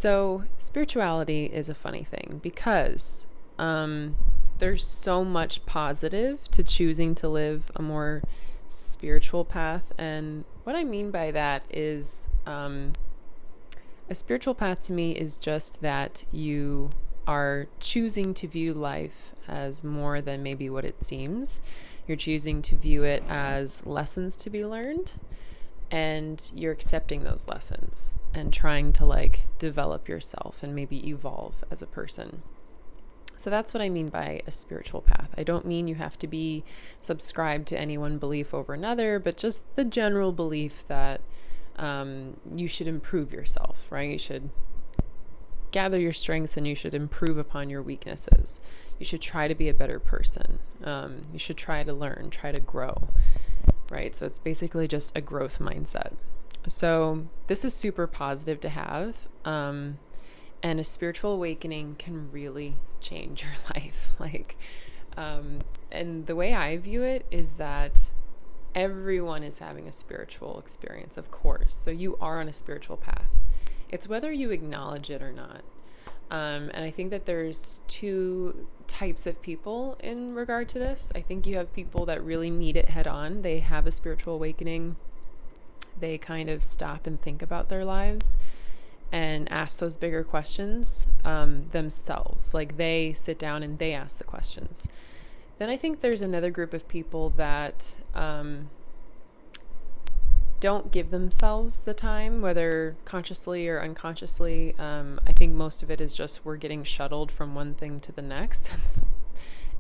So spirituality is a funny thing because there's so much positive to choosing to live a more spiritual path. And what I mean by that is a spiritual path to me is just that you are choosing to view life as more than maybe what it seems. You're choosing to view it as lessons to be learned, and you're accepting those lessons and trying to like develop yourself and maybe evolve as a person. So that's what I mean by a spiritual path. I don't mean you have to be subscribed to any one belief over another, but just the general belief that you should improve yourself, right? You should gather your strengths and you should improve upon your weaknesses. You should try to be a better person. You should try to learn, try to grow, right? So it's basically just a growth mindset. So this is super positive to have. And a spiritual awakening can really change your life. And the way I view it is that everyone is having a spiritual experience, of course. So you are on a spiritual path. It's whether you acknowledge it or not. And I think that there's two types of people in regard to this. I think you have people that really meet it head on. They have a spiritual awakening. They kind of stop and think about their lives and ask those bigger questions themselves. Like they sit down and they ask the questions. Then I think there's another group of people that don't give themselves the time, whether consciously or unconsciously. I think most of it is just we're getting shuttled from one thing to the next since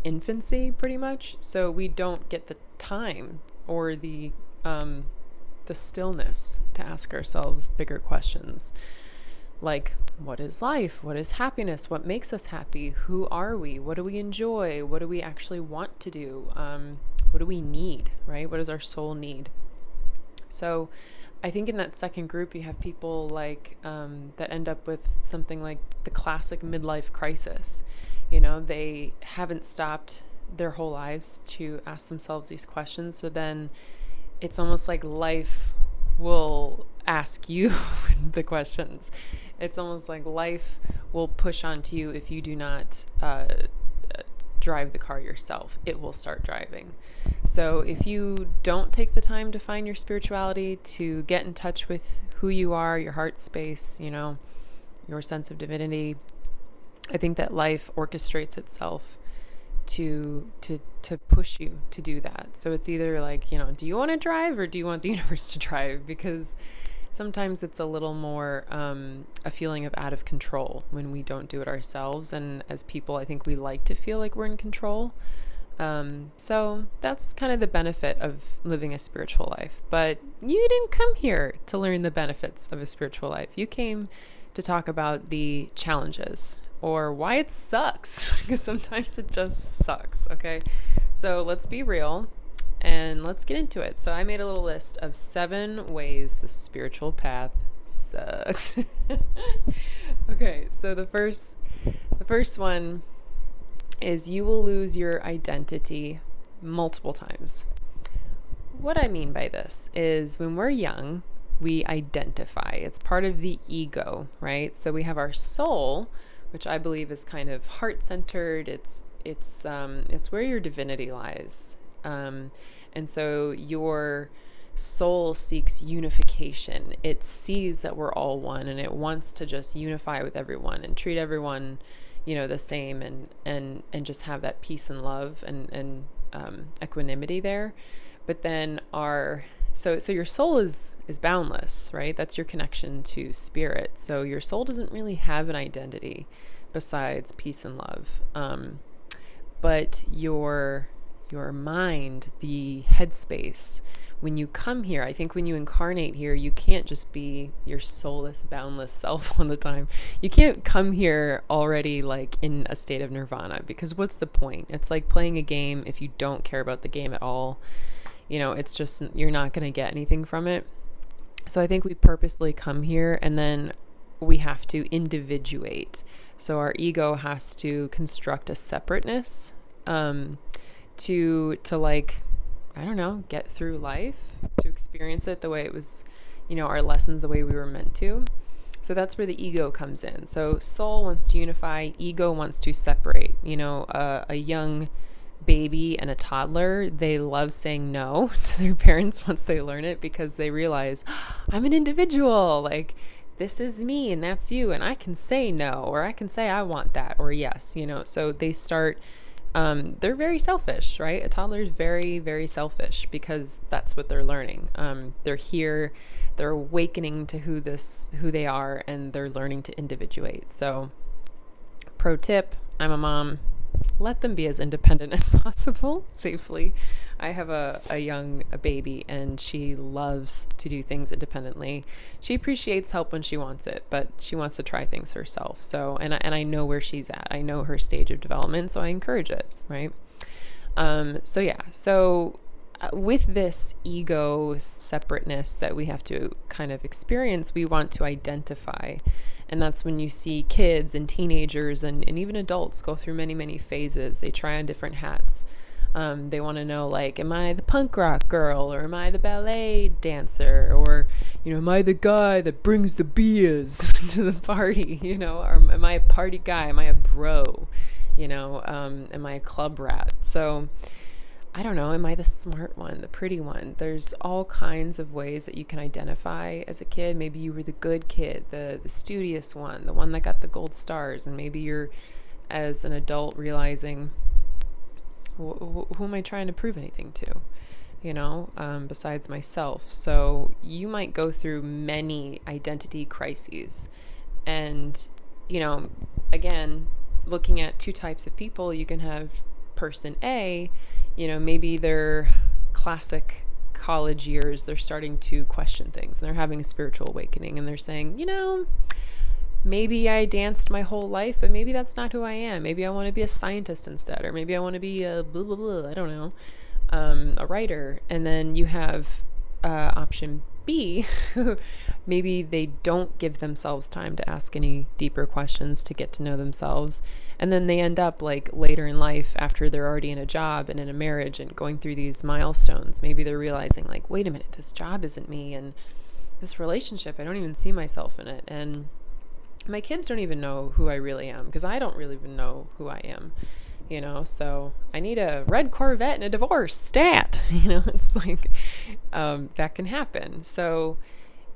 infancy, pretty much. So we don't get the time or the stillness to ask ourselves bigger questions. Like, what is life? What is happiness? What makes us happy? Who are we? What do we enjoy? What do we actually want to do? What do we need, right? What does our soul need? So I think in that second group, you have people like that end up with something like the classic midlife crisis. You know, they haven't stopped their whole lives to ask themselves these questions. So then it's almost like life will ask you the questions. It's almost like life will push onto you if you do not drive the car yourself. It will start driving. So if you don't take the time to find your spirituality, to get in touch with who you are, your heart space, you know, your sense of divinity, I think that life orchestrates itself to push you to do that. So it's either like, you know, do you want to drive or do you want the universe to drive? Because sometimes it's a little more a feeling of out of control when we don't do it ourselves. And as people, I think we like to feel like we're in control. So that's kind of the benefit of living a spiritual life. But you didn't come here to learn the benefits of a spiritual life. You came to talk about the challenges or why it sucks, because sometimes it just sucks. Okay, so let's be real and let's get into it. So I made a little list of 7 ways the spiritual path sucks. Okay, so the first one is you will lose your identity multiple times. What I mean by this is when we're young, we identify. It's part of the ego, right? So we have our soul, which I believe is kind of heart-centered. It's where your divinity lies. And so your soul seeks unification. It sees that we're all one and it wants to just unify with everyone and treat everyone, you know, the same and just have that peace and love and equanimity there. But then so your soul is boundless, right? That's your connection to spirit. So your soul doesn't really have an identity besides peace and love. But your mind, the headspace, when you come here, I think when you incarnate here, you can't just be your soulless, boundless self all the time. You can't come here already like in a state of nirvana, because what's the point? It's like playing a game if you don't care about the game at all. You know, it's just, you're not going to get anything from it. So I think we purposely come here and then we have to individuate. So our ego has to construct a separateness to like, I don't know, get through life, to experience it the way it was, you know, our lessons the way we were meant to. So that's where the ego comes in. So soul wants to unify, ego wants to separate. A young baby and a toddler, they love saying no to their parents once they learn it, because they realize, I'm an individual. Like, this is me and that's you, and I can say no, or I can say I want that, or yes. So they start, they're very selfish, right? A toddler is very, very selfish, because that's what they're learning. They're here, they're awakening to who they are, and they're learning to individuate. So pro tip, I'm a mom, let them be as independent as possible, safely. I have a baby, and she loves to do things independently. She appreciates help when she wants it, but she wants to try things herself. So, and I know where she's at. I know her stage of development, so I encourage it, right? So with this ego separateness that we have to kind of experience, we want to identify. And that's when you see kids and teenagers and even adults go through many, many phases. They try on different hats. They want to know, like, am I the punk rock girl, or am I the ballet dancer, or, am I the guy that brings the beers to the party, or am I a party guy? Am I a bro? Am I a club rat? So I don't know, am I the smart one, the pretty one? There's all kinds of ways that you can identify as a kid. Maybe you were the good kid, the studious one, the one that got the gold stars. And maybe you're, as an adult, realizing, who am I trying to prove anything to? Besides myself. So you might go through many identity crises. And, again, looking at two types of people, you can have person A, maybe their classic college years, they're starting to question things, and they're having a spiritual awakening, and they're saying, maybe I danced my whole life, but maybe that's not who I am. Maybe I want to be a scientist instead, or maybe I want to be a blah, blah, blah, I don't know, a writer. And then you have option B, maybe they don't give themselves time to ask any deeper questions to get to know themselves. And then they end up, like, later in life, after they're already in a job and in a marriage and going through these milestones, maybe they're realizing, like, wait a minute, this job isn't me, and this relationship, I don't even see myself in it. And my kids don't even know who I really am, because I don't really even know who I am. So I need a red Corvette and a divorce, stat. It's like, that can happen. So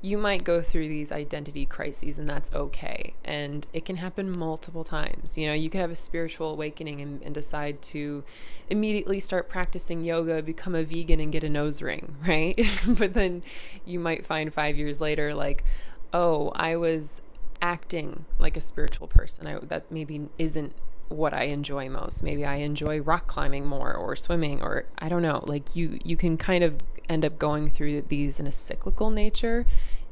you might go through these identity crises, and that's okay. And it can happen multiple times. You could have a spiritual awakening and decide to immediately start practicing yoga, become a vegan, and get a nose ring, right? But then you might find 5 years later, like, oh, I was acting like a spiritual person. That maybe isn't what I enjoy most. Maybe I enjoy rock climbing more, or swimming, or I don't know. Like, you can kind of end up going through these in a cyclical nature,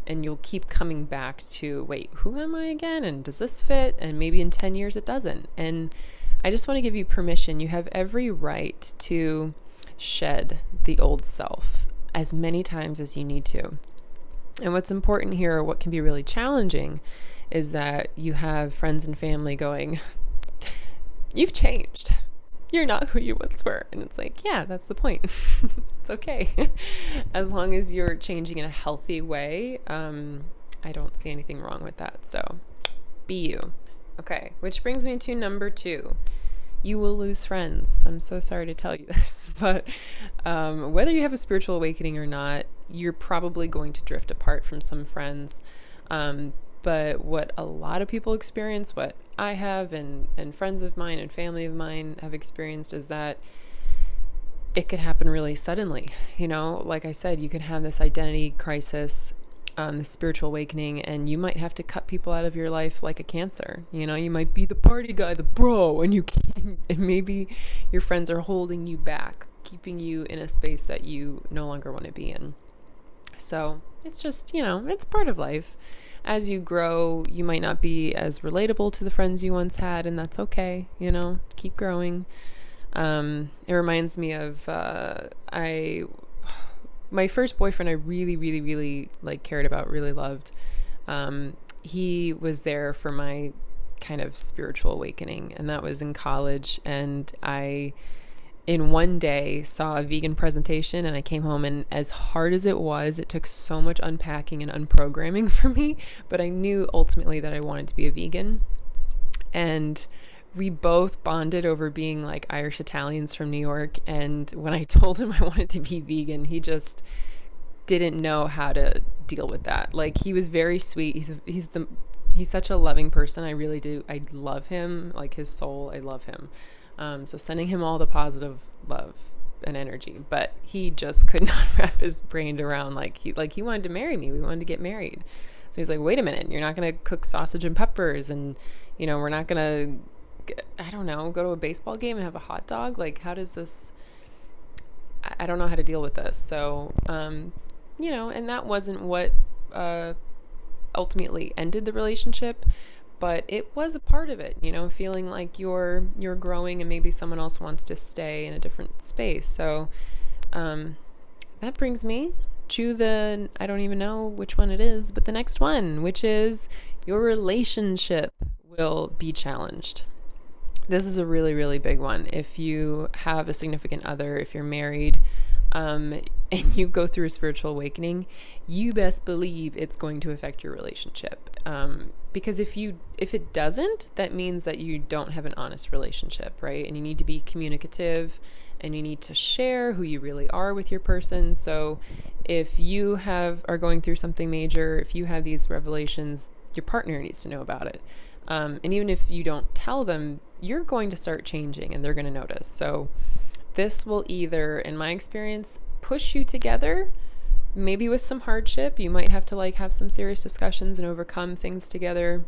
and you'll keep coming back to, wait, who am I again? And does this fit? And maybe in 10 years it doesn't. And I just want to give you permission. You have every right to shed the old self as many times as you need to. And what's important here, or what can be really challenging, is that you have friends and family going, you've changed. You're not who you once were. And it's like, yeah, that's the point. It's okay. As long as you're changing in a healthy way, I don't see anything wrong with that. So be you. Okay, which brings me to number 2. You will lose friends. I'm so sorry to tell you this, but whether you have a spiritual awakening or not, you're probably going to drift apart from some friends. But what a lot of people experience, what I have and friends of mine and family of mine have experienced, is that it could happen really suddenly. Like I said, you can have this identity crisis, this spiritual awakening, and you might have to cut people out of your life like a cancer. You might be the party guy, the bro, and and maybe your friends are holding you back, keeping you in a space that you no longer want to be in. So it's just, it's part of life. As you grow, you might not be as relatable to the friends you once had, and that's okay. Keep growing. It reminds me of my first boyfriend. I really, really, really cared about, really loved. He was there for my kind of spiritual awakening, and that was in college. And I in one day saw a vegan presentation, and I came home, and as hard as it was, it took so much unpacking and unprogramming for me, but I knew ultimately that I wanted to be a vegan. And we both bonded over being like Irish Italians from New York. And when I told him I wanted to be vegan, he just didn't know how to deal with that. Like, he was very sweet. He's such a loving person. I really do. I love him, like his soul. I love him. So sending him all the positive love and energy, but he just could not wrap his brain around, he wanted to marry me. We wanted to get married. So he's like, wait a minute, you're not going to cook sausage and peppers, and we're not going to, I don't know, go to a baseball game and have a hot dog. Like, how does this, I don't know how to deal with this. So, and that wasn't what ultimately ended the relationship, but it was a part of it, feeling like you're growing and maybe someone else wants to stay in a different space. So that brings me to I don't even know which one it is, but the next one, which is your relationship will be challenged. This is a really, really big one. If you have a significant other, if you're married, and you go through a spiritual awakening, you best believe it's going to affect your relationship. Because if it doesn't, that means that you don't have an honest relationship, right? And you need to be communicative, and you need to share who you really are with your person. So if you are going through something major, if you have these revelations, your partner needs to know about it. And even if you don't tell them, you're going to start changing and they're going to notice. So this will either, in my experience, push you together, maybe with some hardship. You might have to have some serious discussions and overcome things together,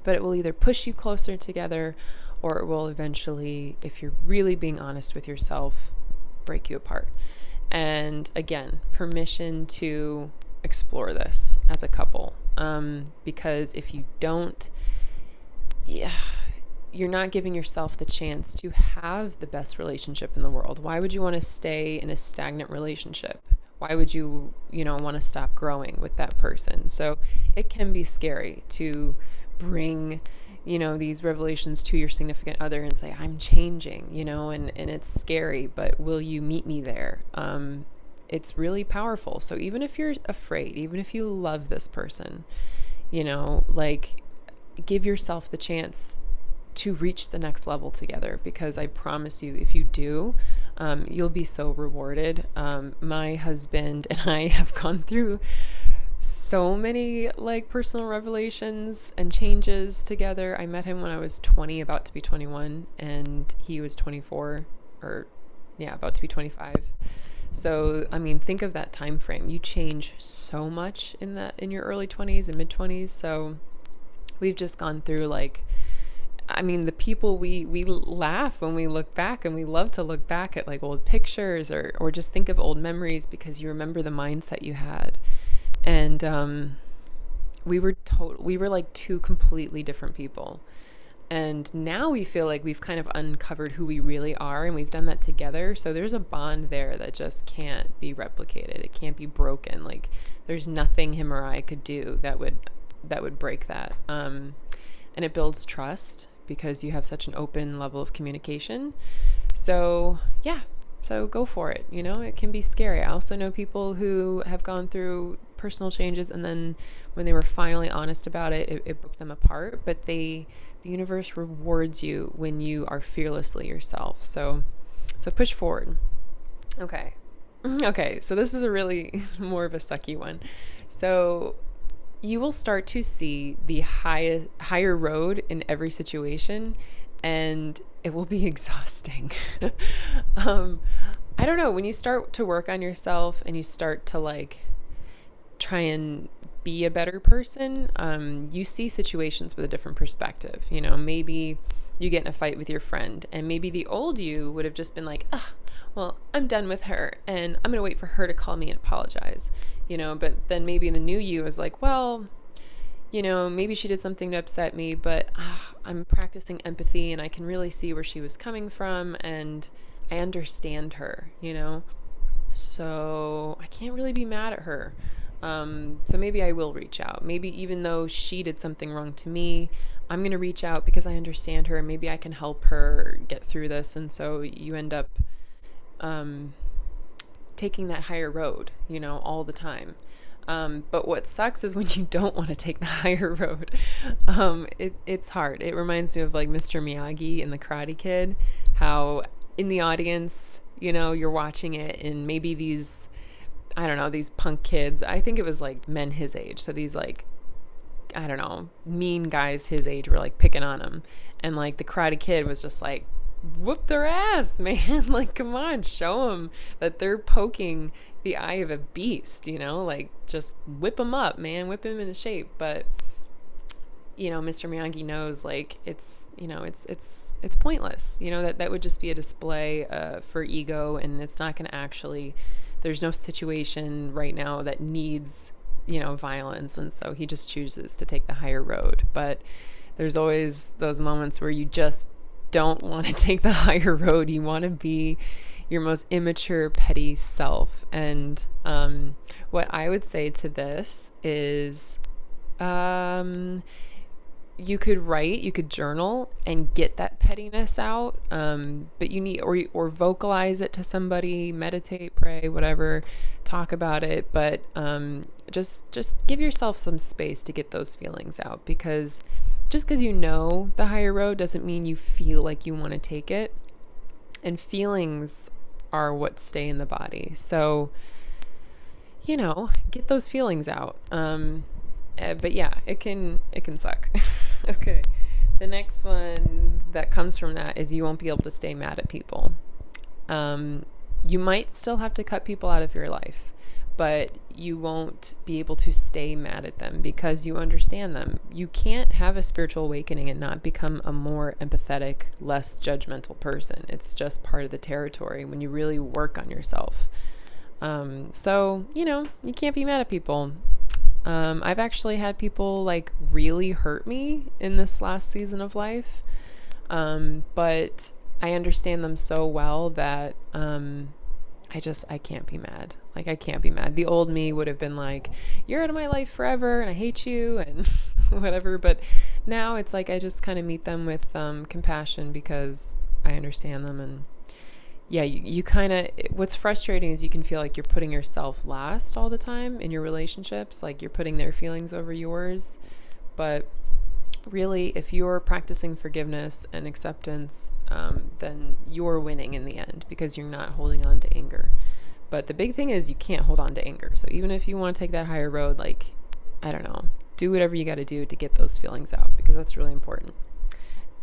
but it will either push you closer together, or it will eventually, if you're really being honest with yourself, break you apart. And again, permission to explore this as a couple, because if you don't, you're not giving yourself the chance to have the best relationship in the world. Why would you want to stay in a stagnant relationship? Why would you, want to stop growing with that person? So it can be scary to bring, these revelations to your significant other and say, I'm changing, and it's scary, but will you meet me there? It's really powerful. So even if you're afraid, even if you love this person, give yourself the chance to reach the next level together, because I promise you, if you do, you'll be so rewarded. My husband and I have gone through so many personal revelations and changes together. I met him when I was 20, about to be 21, and he was 24, about to be 25. So, think of that time frame. You change so much in your early 20s and mid 20s. So we've just gone through the people we laugh when we look back, and we love to look back at old pictures or just think of old memories, because you remember the mindset you had. And we were two completely different people. And now we feel like we've kind of uncovered who we really are, and we've done that together. So there's a bond there that just can't be replicated. It can't be broken. There's nothing him or I could do that would break that. And it builds trust, because you have such an open level of communication. So so go for it. It can be scary. I also know people who have gone through personal changes, and then when they were finally honest about it, it broke them apart. But the universe rewards you when you are fearlessly yourself. So push forward. Okay. So this is a really more of a sucky one. So you will start to see the higher road in every situation, and it will be exhausting. I don't know, when you start to work on yourself and you start to try and be a better person, you see situations with a different perspective. Maybe you get in a fight with your friend, and maybe the old you would have just been like, well, I'm done with her, and I'm going to wait for her to call me and apologize. But then maybe the new you is like, well, maybe she did something to upset me, but I'm practicing empathy, and I can really see where she was coming from, and I understand her, so I can't really be mad at her. So maybe I will reach out. Maybe even though she did something wrong to me, I'm going to reach out because I understand her. Maybe I can help her get through this. And so you end up um, taking that higher road, all the time. But what sucks is when you don't want to take the higher road. It's hard. It reminds me of like Mr. Miyagi in The Karate Kid, how in the audience, you're watching it and maybe these, I don't know, these punk kids, I think it was like men his age. So these like, I don't know, mean guys his age were like picking on him. And like the Karate Kid was just like, whoop their ass, man. Like, come on, show them that they're poking the eye of a beast, like just whip them up, man, whip them into shape. But Mr. Miyagi knows like it's pointless, that would just be a display for ego, and it's not going to actually, there's no situation right now that needs violence, and so he just chooses to take the higher road. But there's always those moments where you just don't want to take the higher road. You want to be your most immature, petty self. And what I would say to this is you could write, you could journal and get that pettiness out, but you need, or vocalize it to somebody, meditate, pray, whatever, talk about it. But just give yourself some space to get those feelings out, because just because the higher road doesn't mean you feel like you want to take it. And feelings are what stay in the body. So, get those feelings out. But yeah, it can suck. Okay. The next one that comes from that is you won't be able to stay mad at people. You might still have to cut people out of your life, but you won't be able to stay mad at them because you understand them. You can't have a spiritual awakening and not become a more empathetic, less judgmental person. It's just part of the territory when you really work on yourself. So, you can't be mad at people. I've actually had people like really hurt me in this last season of life. But I understand them so well that, I can't be mad. Like, I can't be mad. The old me would have been like, you're out of my life forever and I hate you and whatever. But now it's like, I just kind of meet them with, compassion because I understand them. And yeah, you kind of, what's frustrating is you can feel like you're putting yourself last all the time in your relationships. Like you're putting their feelings over yours. But really, if you're practicing forgiveness and acceptance, then you're winning in the end because you're not holding on to anger. But the big thing is you can't hold on to anger. So even if you want to take that higher road, like, I don't know, do whatever you got to do to get those feelings out, because that's really important.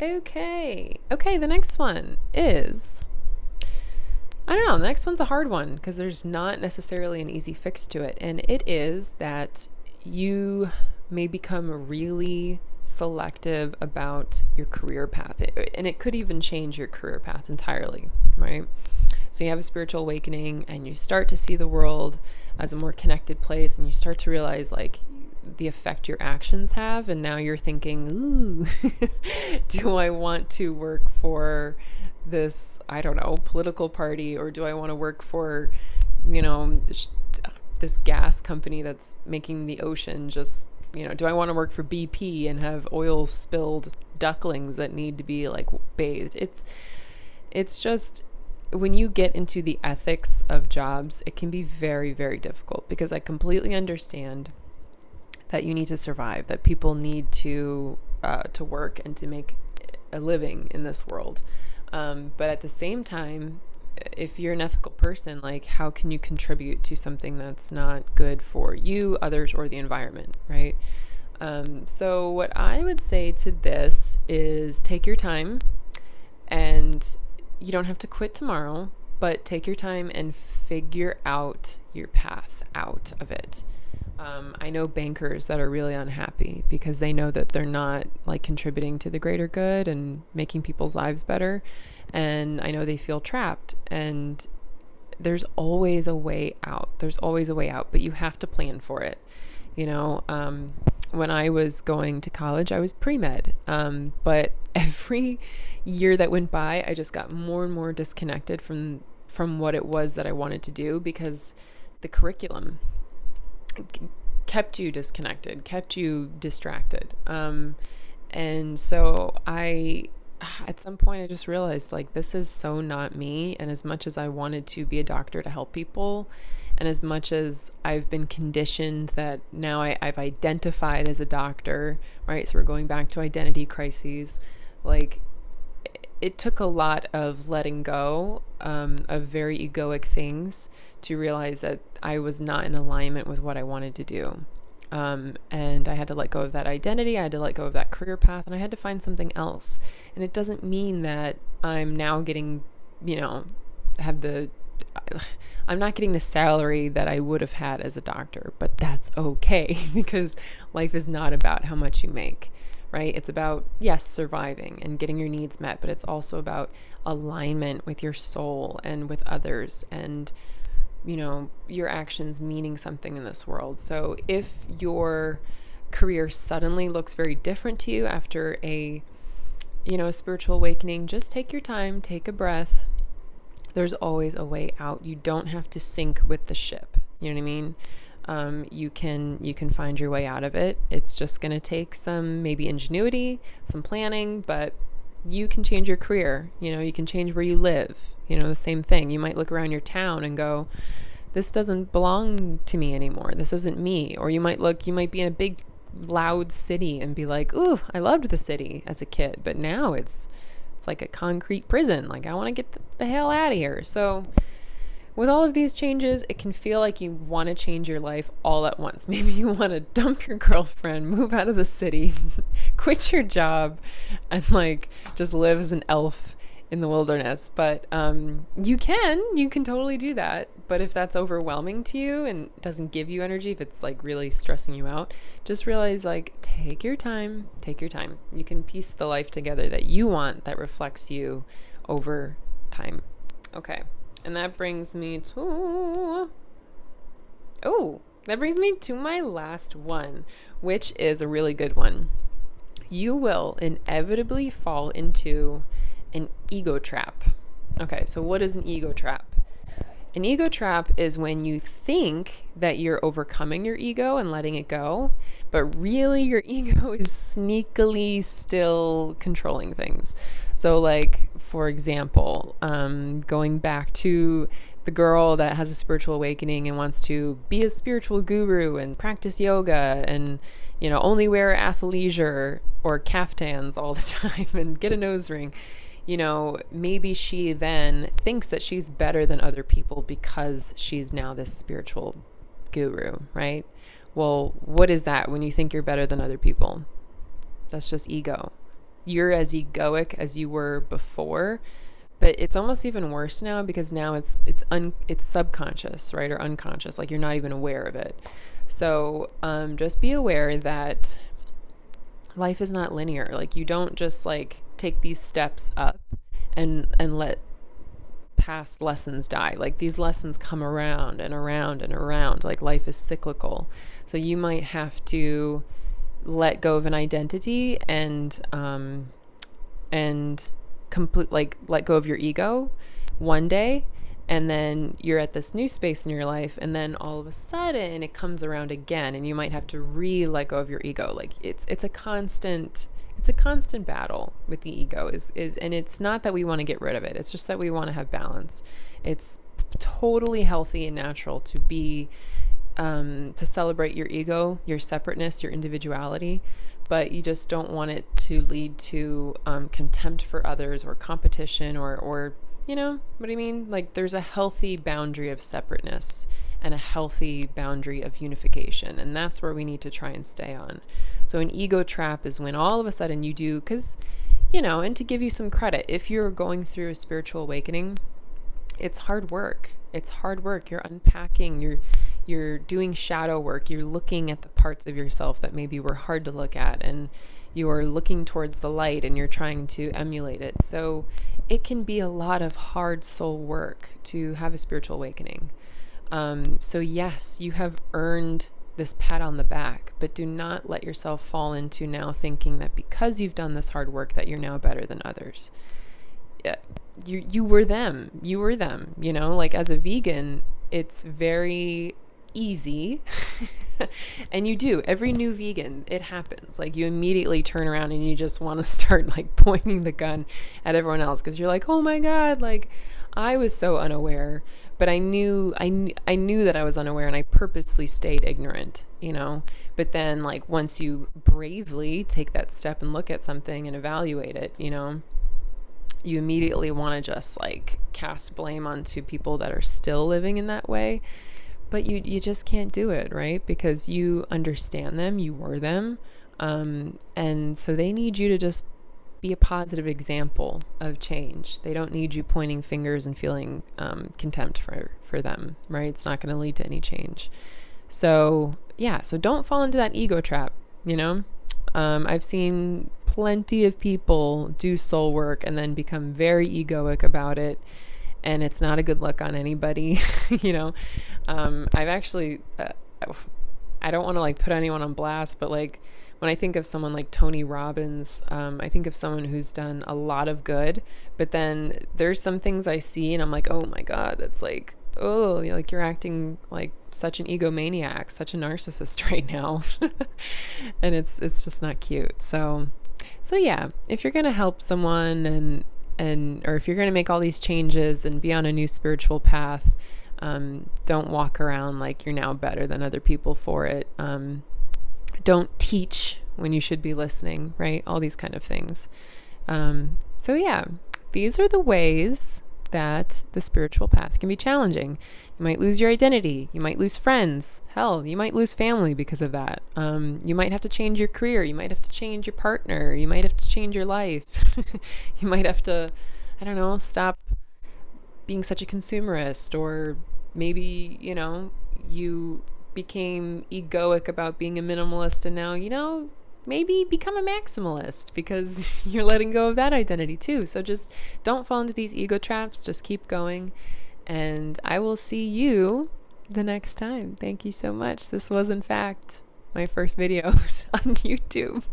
Okay, the next one is, I don't know, the next one's a hard one because there's not necessarily an easy fix to it. And it is that you may become really selective about your career path. And it could even change your career path entirely, right? So you have a spiritual awakening and you start to see the world as a more connected place, and you start to realize like the effect your actions have. And now you're thinking, ooh, do I want to work for this, I don't know, political party, or do I want to work for, this gas company that's making the ocean just, do I want to work for BP and have oil spilled ducklings that need to be like bathed? It's just, when you get into the ethics of jobs, it can be very, very difficult, because I completely understand that you need to survive, that people need to work and to make a living in this world. But at the same time, if you're an ethical person, like, how can you contribute to something that's not good for you, others, or the environment, right? So what I would say to this is take your time, and you don't have to quit tomorrow, but take your time and figure out your path out of it. I know bankers that are really unhappy because they know that they're not like contributing to the greater good and making people's lives better. And I know they feel trapped, and there's always a way out. There's always a way out, but you have to plan for it. When I was going to college, I was pre-med. But every year that went by, I just got more and more disconnected from what it was that I wanted to do, because the curriculum, kept you disconnected, kept you distracted. And so at some point, I just realized like this is so not me. And as much as I wanted to be a doctor to help people, and as much as I've been conditioned that now I've identified as a doctor, right? So we're going back to identity crises. Like, it took a lot of letting go of very egoic things to realize that I was not in alignment with what I wanted to do. And I had to let go of that identity. I had to let go of that career path, and I had to find something else. And it doesn't mean that I'm now getting, I'm not getting the salary that I would have had as a doctor, but that's okay because life is not about how much you make, right? It's about, yes, surviving and getting your needs met, but it's also about alignment with your soul and with others, and your actions meaning something in this world. So if your career suddenly looks very different to you after a spiritual awakening, just take your time, take a breath. There's always a way out. You don't have to sink with the ship. You know what I mean? You can find your way out of it. It's just going to take some maybe ingenuity, some planning, but you can change your career. You can change where you live. The same thing. You might look around your town and go, this doesn't belong to me anymore. This isn't me. Or you might be in a big, loud city and be like, ooh, I loved the city as a kid, but now it's like a concrete prison. Like, I want to get the hell out of here. So with all of these changes, it can feel like you want to change your life all at once. Maybe you want to dump your girlfriend, move out of the city, quit your job, and like just live as an elf in the wilderness. But you can totally do that. But if that's overwhelming to you and doesn't give you energy, if it's like really stressing you out, just realize, like, take your time. You can piece the life together that you want, that reflects you over time. Okay. And that brings me to my last one, which is a really good one. You will inevitably fall into an ego trap. Okay, so what is an ego trap? An ego trap is when you think that you're overcoming your ego and letting it go, but really your ego is sneakily still controlling things. So like, for example, going back to the girl that has a spiritual awakening and wants to be a spiritual guru and practice yoga and, only wear athleisure or caftans all the time and get a nose ring. Maybe she then thinks that she's better than other people because she's now this spiritual guru, right? Well, what is that when you think you're better than other people? That's just ego. You're as egoic as you were before, but it's almost even worse now because now it's subconscious, right? Or unconscious, like you're not even aware of it. So just be aware that life is not linear. Like, you don't just like take these steps up and let past lessons die. Like, these lessons come around and around and around. Like, life is cyclical. So you might have to let go of an identity and let go of your ego one day, and then you're at this new space in your life, and then all of a sudden it comes around again, and you might have to let go of your ego. Like, it's a constant battle with the ego and it's not that we want to get rid of it. It's just that we want to have balance. It's totally healthy and natural to be to celebrate your ego, your separateness, your individuality, but you just don't want it to lead to contempt for others or competition or you know what I mean? Like, there's a healthy boundary of separateness and a healthy boundary of unification, and that's where we need to try and stay on. So an ego trap is when all of a sudden you do, because, and to give you some credit, if you're going through a spiritual awakening, it's hard work. You're unpacking, you're doing shadow work. You're looking at the parts of yourself that maybe were hard to look at, and you're looking towards the light and you're trying to emulate it. So it can be a lot of hard soul work to have a spiritual awakening. So yes, you have earned this pat on the back, but do not let yourself fall into now thinking that because you've done this hard work that you're now better than others. You were them, like as a vegan, it's very easy. And you do. Every new vegan, it happens. Like, you immediately turn around and you just want to start like pointing the gun at everyone else because you're like, oh my God, like I was so unaware, but I knew that I was unaware, and I purposely stayed ignorant, But then, like, once you bravely take that step and look at something and evaluate it, you immediately want to just like cast blame onto people that are still living in that way. But you just can't do it, right? Because you understand them, you were them. And so they need you to just be a positive example of change. They don't need you pointing fingers and feeling contempt for them, right? It's not going to lead to any change. So yeah, so don't fall into that ego trap, I've seen plenty of people do soul work and then become very egoic about it. And it's not a good look on anybody, I've actually, I don't want to like put anyone on blast, but like when I think of someone like Tony Robbins, I think of someone who's done a lot of good, but then there's some things I see and I'm like, oh my God, that's like, oh, like you're acting like such an egomaniac, such a narcissist right now. And it's just not cute. So yeah, if you're going to help someone or if you're going to make all these changes and be on a new spiritual path, don't walk around like you're now better than other people for it. Don't teach when you should be listening, right? All these kind of things. So yeah, these are the ways that the spiritual path can be challenging. You might lose your identity. You might lose friends. Hell, you might lose family because of that. You might have to change your career. You might have to change your partner. You might have to change your life. You might have to, I don't know, stop being such a consumerist, or maybe, you became egoic about being a minimalist and now, maybe become a maximalist because you're letting go of that identity too. So just don't fall into these ego traps. Just keep going. And I will see you the next time. Thank you so much. This was, in fact, my first video on YouTube.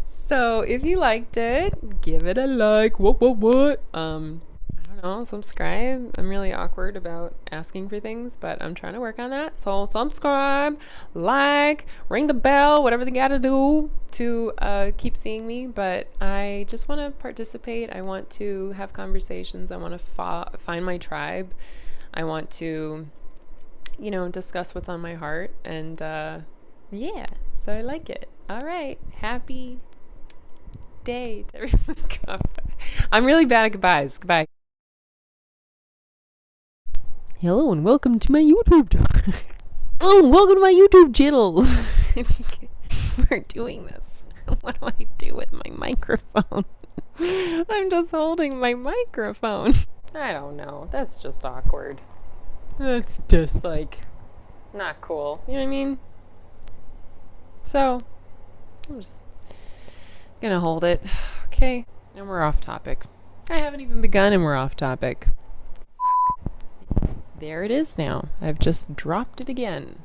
So if you liked it, give it a like. What? I don't know, subscribe. I'm really awkward about asking for things, but I'm trying to work on that. So subscribe, like, ring the bell, whatever they gotta do to keep seeing me. But I just want to participate. I want to have conversations. I want to find my tribe. I want to, discuss what's on my heart. And yeah, so I like it. All right, happy day to everyone. I'm really bad at goodbyes. Goodbye. Hello and welcome to my YouTube channel. Oh, welcome to my YouTube channel. We're doing this. What do I do with my microphone? I'm just holding my microphone. I don't know. That's just awkward. That's just like not cool. You know what I mean? So I'm just gonna hold it. Okay. And we're off topic. I haven't even begun and we're off topic. There it is now. I've just dropped it again.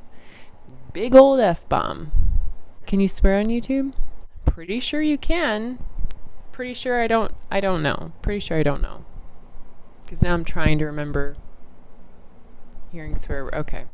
Big old F-bomb. Can you swear on YouTube? Pretty sure you can. Pretty sure I don't know. Pretty sure I don't know. Because now I'm trying to remember hearing swear. Okay.